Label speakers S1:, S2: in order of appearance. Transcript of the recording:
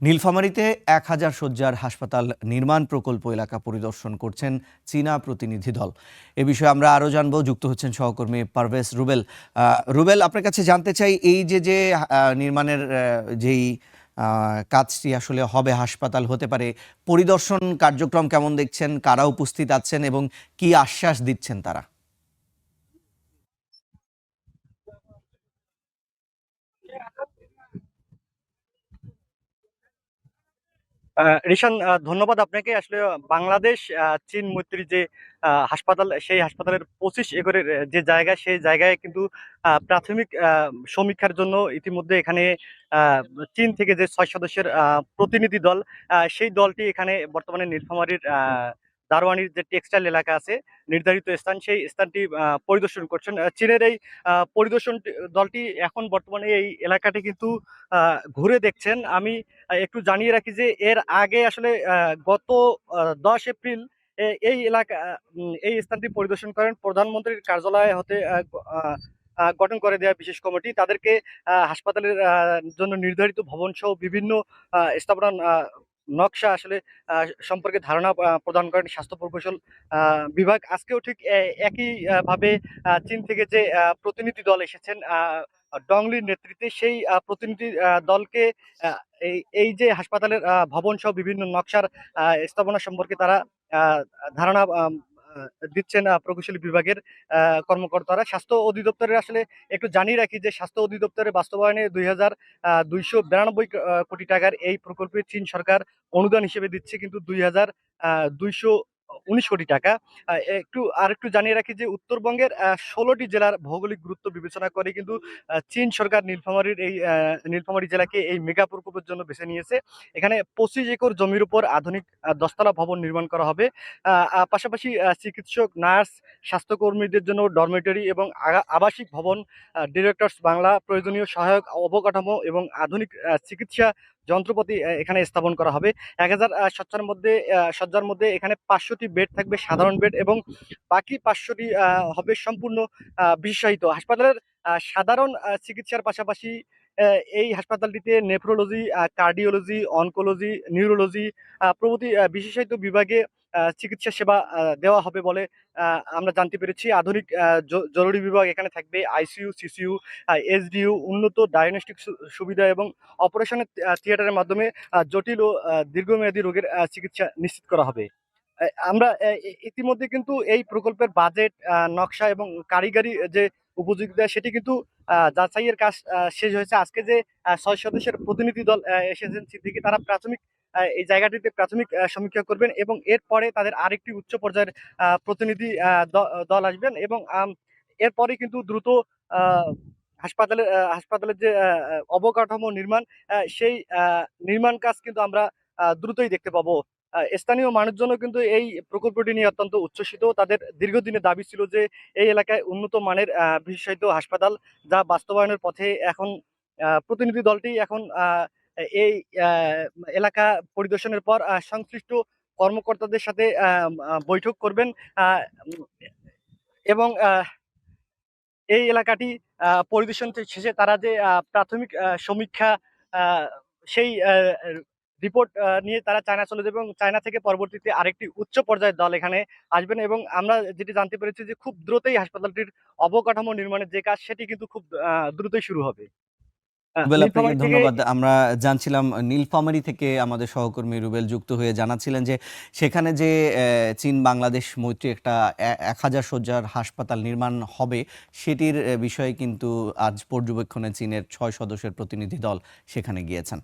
S1: নীলফামারীতে ১,০০০ শয্যার হাসপাতাল নির্মাণ প্রকল্প এলাকা পরিদর্শন করছেন চীনা প্রতিনিধি দল। এ বিষয়ে আমরা আরও জানবো, যুক্ত হচ্ছেন সহকর্মী পারভেজ রুবেল। রুবেল, আপনার কাছে জানতে চাই, এই যে নির্মাণের যেই কাজটি আসলে হবে, হাসপাতাল হতে পারে, পরিদর্শন কার্যক্রম কেমন দেখছেন, কারা উপস্থিত আছেন এবং কি আশ্বাস দিচ্ছেন তারা?
S2: রিশান, ধন্যবাদ আপনাকে। আসলে বাংলাদেশ চীন মৈত্রী যে হাসপাতাল, সেই হাসপাতালের ২৫ একরের যে জায়গা, সেই জায়গায় কিন্তু প্রাথমিক সমীক্ষার জন্য ইতিমধ্যে এখানে আহ, চীন থেকে যে ৬ সদস্যের প্রতিনিধি দল, সেই দলটি এখানে বর্তমানে নীলফামারীর দারোয়ানির যে টেক্সটাইল এলাকা আছে, নির্ধারিত স্থান, সেই স্থানটি পরিদর্শন করছেন। চীনের এই পরিদর্শন দলটি এখন বর্তমানে এই এলাকাটি কিন্তু ঘুরে দেখছেন। আমি একটু জানিয়ে রাখি যে এর আগে আসলে গত ১০ এপ্রিল এই এলাকা, এই স্থানটি পরিদর্শন করেন প্রধানমন্ত্রীর কার্যালয় হতে গঠন করে দেওয়া বিশেষ কমিটি। তাদেরকে হাসপাতালের জন্য নির্ধারিত ভবন সহ বিভিন্ন স্থাপনা নকশা আসলে সম্পর্কে ধারণা প্রদান করেন স্বাস্থ্য প্রকৌশল বিভাগ। আজকেও ঠিক একই ভাবে চীন থেকে যে প্রতিনিধি দল এসেছেন ডংলির নেতৃত্বে, সেই প্রতিনিধি দলকে আহ, এই এই যে হাসপাতালের ভবন সহ বিভিন্ন নকশার স্থাপনা সম্পর্কে তারা আহ, ধারণা দিচ্ছেন প্রকৌশলী বিভাগের কর্মকর্তারা। স্বাস্থ্য অধিদপ্তরের আসলে একটু জানিয়ে রাখি যে স্বাস্থ্য অধিদপ্তরের বাস্তবায়নে ২,২৯২ টাকার এই প্রকল্পে চীন সরকার অনুদান হিসেবে দিচ্ছে কিন্তু ২,২১৯ টাকা। একটু জানিয়ে রাখি যে উত্তরবঙ্গের ১৬টি জেলার ভৌগোলিক গুরুত্ব বিবেচনা করে কিন্তু চীন সরকার নীলফামারী জেলাকে এই মেগা প্রকল্পের জন্য বেছে নিয়েছে। এখানে ২৫ একর জমির উপর আধুনিক ১০ তলা ভবন নির্মাণ করা হবে। পাশাপাশি চিকিৎসক, নার্স, স্বাস্থ্যকর্মীদের জন্য ডরমেটরি এবং আবাসিক ভবন, ডিরেক্টরস বাংলা, প্রয়োজনীয় সহায়ক অবকাঠামো এবং আধুনিক চিকিৎসা যন্ত্রপাতি এখানে স্থাপন করা হবে। ১,০০০ শয্যার মধ্যে এখানে ৫০০টি বেড থাকবে সাধারণ বেড এবং বাকি ৫০০টি হবে সম্পূর্ণ বিশেষায়িত। হাসপাতালের সাধারণ চিকিৎসার পাশাপাশি এই হাসপাতালটিতে নেফ্রোলজি, কার্ডিওলজি, অনকোলজি, নিউরোলজি প্রভৃতি বিশেষায়িত বিভাগে চিকিৎসা সেবা দেওয়া হবে বলে আমরা জানতে পেরেছি। আধুনিক জরুরি বিভাগ এখানে থাকবে, আইসিইউ, সিসিইউ, এসডিইউ, উন্নত ডায়াগনস্টিক সুবিধা এবং অপারেশনের থিয়েটারের মাধ্যমে জটিল ও দীর্ঘমেয়াদী রোগের চিকিৎসা নিশ্চিত করা হবে। আমরা ইতিমধ্যে কিন্তু এই প্রকল্পের বাজেট, নকশা এবং কারিগরি যে উপযোগিতা, সেটি কিন্তু যাচাইয়ের কাজ শেষ হয়েছে। আজকে যে ৬ সদস্যের প্রতিনিধি দল এসেছেন চীন থেকে, তারা প্রাথমিক এই জায়গাটিতে প্রাথমিক সমীক্ষা করবেন এবং এরপরে তাদের আরেকটি উচ্চ পর্যায়ের প্রতিনিধি দল আসবেন এবং এরপরে কিন্তু দ্রুত আহ, হাসপাতালের যে অবকাঠামো নির্মাণ, সেই নির্মাণ কাজ কিন্তু আমরা দ্রুতই দেখতে পাবো। স্থানীয় মানুষজনও কিন্তু এই প্রকল্পটি নিয়ে অত্যন্ত উচ্ছ্বসিত। তাদের দীর্ঘদিনের দাবি ছিল যে এই এলাকায় উন্নত মানের বিশেষায়িত হাসপাতাল, যা বাস্তবায়নের পথে এখন প্রতিনিধি দলটি এখন এই এলাকা পরিদর্শনের পর সংশ্লিষ্ট কর্মকর্তাদের সাথে বৈঠক করবেন আহ, এবং এই এলাকাটি পরিদর্শন শেষে তারা যে প্রাথমিক সমীক্ষা, আহ, সেই রিপোর্ট নিয়ে তারা চায়না চলে যাবে এবং চায়না থেকে পরবর্তীতে আরেকটি উচ্চ পর্যায়ের দল এখানে আসবেন এবং আমরা যেটি জানতে পেরেছি যে খুব দ্রুতই হাসপাতালটির অবকাঠামো নির্মাণের যে কাজ, সেটি কিন্তু খুব দ্রুতই শুরু হবে।
S1: রুবেল, আপনাকে
S2: নীলফামারী থেকে
S1: ধন্যবাদ। আমরা জানছিলাম নীলফামারী থেকে আমাদের সহকর্মী রুবেল যুক্ত হয়ে জানাচ্ছিলেন যে সেখানে যে চীন বাংলাদেশ মৈত্রী একটা ১,০০০ শয্যার হাসপাতাল নির্মাণ হবে, সেটির বিষয়ে কিন্তু আজ পর্যবেক্ষণে চীনের ৬ সদস্যের প্রতিনিধি দল সেখানে গিয়েছেন।